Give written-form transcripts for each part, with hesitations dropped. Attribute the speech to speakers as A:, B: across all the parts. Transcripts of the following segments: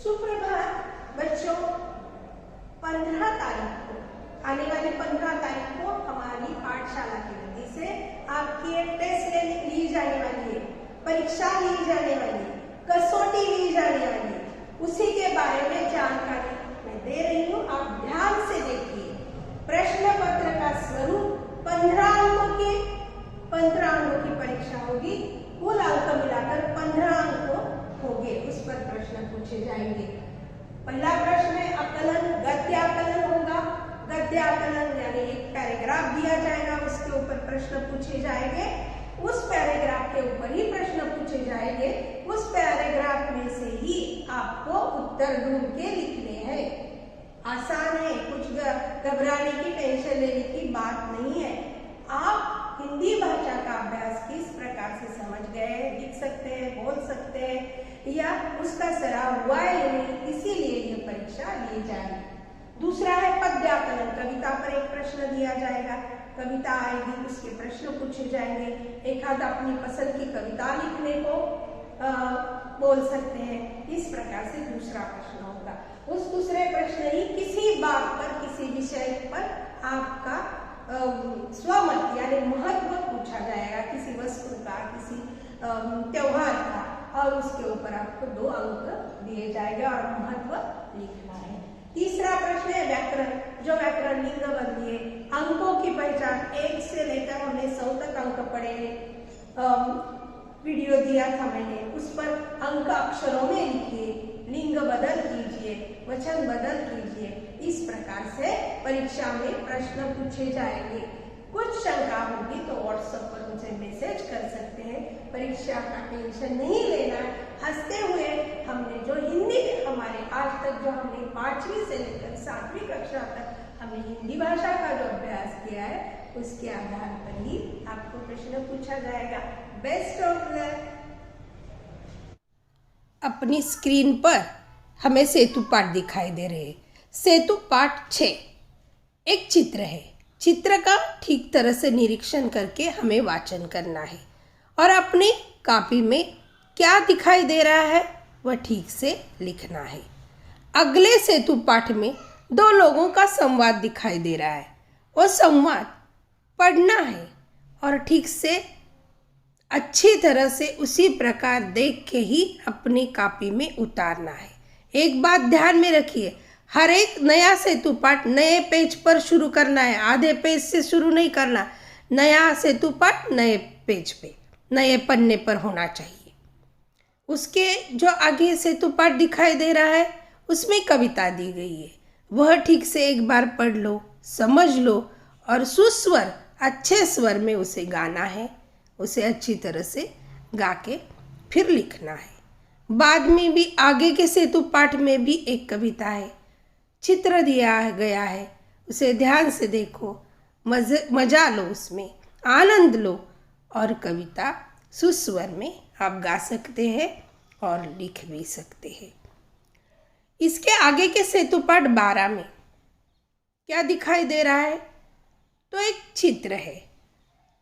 A: सुप्रभात बच्चों, 15 तारीख को आने वाली 15 तारीख को हमारी पाठशाला की वजह से आपकी एक टेस्ट ली जाने वाली है, परीक्षा ली जाने वाली है, कसौटी ली जाने वाली है। उसी के बारे में जानकारी मैं दे रही हूँ, आप ध्यान से देखिए। प्रश्न पत्र का स्वरूप 15 अंकों की परीक्षा होगी। कुल अंक मिलाकर 15 अंक होंगे, उस पर प्रश्न पूछे जाएंगे। पहला प्रश्न है आकलन, गद्याकलन होगा। गद्याकलन यानी एक पैराग्राफ दिया जाएगा, उसके ऊपर प्रश्न पूछे जाएंगे। उस पैराग्राफ के ऊपर ही प्रश्न पूछे जाएंगे। उस पैराग्राफ में से ही आपको उत्तर ढूंढ के लिखने हैं। आसान है, कुछ घबराने की, टेंशन लेने की बात नहीं है। आप हिंदी भाषा का अभ्यास किस प्रकार से समझ गए, लिख सकते हैं, बोल सकते हैं, या उसका सराव हुआ है या नहीं, इसीलिए यह परीक्षा ली जाएगी। दूसरा है पद्याकलन। कविता पर एक प्रश्न दिया जाएगा, कविता आएगी, उसके प्रश्न पूछे जाएंगे। एक आध अपनी पसंद की कविता लिखने को बोल सकते हैं। इस प्रकार से दूसरा प्रश्न होगा। उस दूसरे प्रश्न ही किसी बात पर, किसी विषय पर आपका स्वमत यानी महत्व पूछा जाएगा, किसी वस्तु का, किसी त्योहार का, और उसके ऊपर आपको 2 अंक दिए जाएंगे और महत्व लिखना है। तीसरा प्रश्न है व्याकरण। जो व्याकरण लिंगबंदी है, अंकों की पहचान 1 से लेकर हमने 100 तक अंक पढ़े हैं। वीडियो दिया था मैंने, उस पर अंक अक्षरों में लिखिए, लिंग बदल कीजिए, वचन बदल कीजिए। इस प्रकार से परीक्षा में प्रश्न पूछे जाएंगे। कुछ शंका होगी तो व्हाट्सएप पर मुझे मैसेज कर सकते हैं। परीक्षा का टेंशन नहीं लेना है। हंसते हुए हमने जो हिंदी हमारे आज तक जो हमने 5वीं से लेकर 7वीं कक्षा तक हमने हिंदी भाषा का जो अभ्यास किया है, उसके आधार पर ही आपको प्रश्न पूछा जाएगा। Best of luck. अपनी स्क्रीन पर हमें सेतु पाठ दिखाई दे रहे हैं। सेतु पाठ 6 एक चित्र है। चित्र का ठीक तरह से निरीक्षण करके हमें वाचन करना है और अपनी कॉपी में क्या दिखाई दे रहा है वह ठीक से लिखना है। अगले सेतु पाठ में 2 लोगों का संवाद दिखाई दे रहा है। वो संवाद पढ़ना है और ठीक से अच्छी तरह से उसी प्रकार देख के ही अपनी कॉपी में उतारना है। एक बात ध्यान में रखिए, हर एक नया सेतु पाठ नए पेज पर शुरू करना है, आधे पेज से शुरू नहीं करना। नया सेतु पाठ नए पेज पे, नए पन्ने पर होना चाहिए। उसके जो आगे सेतु पाठ दिखाई दे रहा है उसमें कविता दी गई है, वह ठीक से एक बार पढ़ लो, समझ लो और सुस्वर अच्छे स्वर में उसे गाना है। उसे अच्छी तरह से गा के फिर लिखना है। बाद में भी आगे के सेतु पाठ में भी एक कविता है, चित्र दिया गया है, उसे ध्यान से देखो, मजा लो, उसमें आनंद लो और कविता सुस्वर में आप गा सकते हैं और लिख भी सकते हैं। इसके आगे के सेतु पाठ 12 में क्या दिखाई दे रहा है, तो एक चित्र है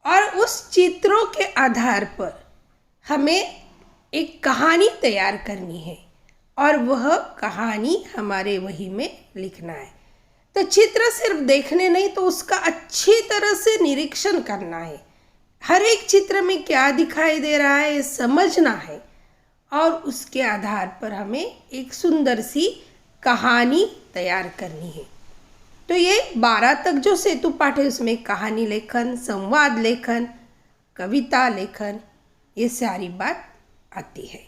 A: और उस चित्रों के आधार पर हमें एक कहानी तैयार करनी है और वह कहानी हमारे वही में लिखना है। तो चित्र सिर्फ देखने नहीं, तो उसका अच्छी तरह से निरीक्षण करना है। हर एक चित्र में क्या दिखाई दे रहा है समझना है और उसके आधार पर हमें एक सुंदर सी कहानी तैयार करनी है। तो ये 12 तक जो सेतु पाठ है उसमें कहानी लेखन, संवाद लेखन, कविता लेखन, ये सारी बात आती है।